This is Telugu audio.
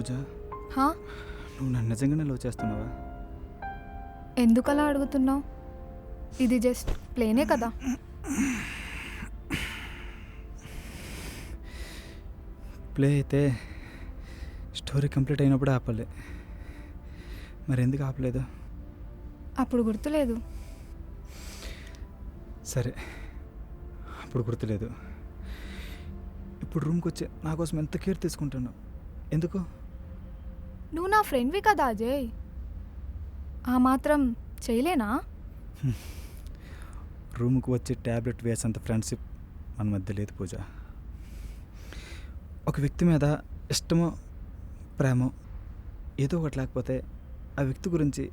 పూజ, హా? నువ్వు నన్ను నిజంగానే లవ్ చేస్తున్నావా? ఎందుకలా అడుగుతున్నావు? ఇది జస్ట్ ప్లేనే కదా. ప్లే అయితే స్టోరీ కంప్లీట్ అయినప్పుడు ఆపాలి. మరి ఎందుకు ఆపలేదు? అప్పుడు గుర్తులేదు. సరే, అప్పుడు గుర్తులేదు. ఇప్పుడు రూమ్కి వచ్చి నా కోసం ఎంత కేర్ తీసుకుంటున్నావు? ఎందుకు? నువ్వు నా ఫ్రెండ్వి కదా అజయ్, ఆ మాత్రం చేయలేనా? రూమ్కి వచ్చి ట్యాబ్లెట్ వేసేంత ఫ్రెండ్షిప్ మన మధ్య లేదు పూజ. ఒక వ్యక్తి మీద ఇష్టమో ప్రేమో ఏదో ఒకటి లేకపోతే ఆ వ్యక్తి గురించి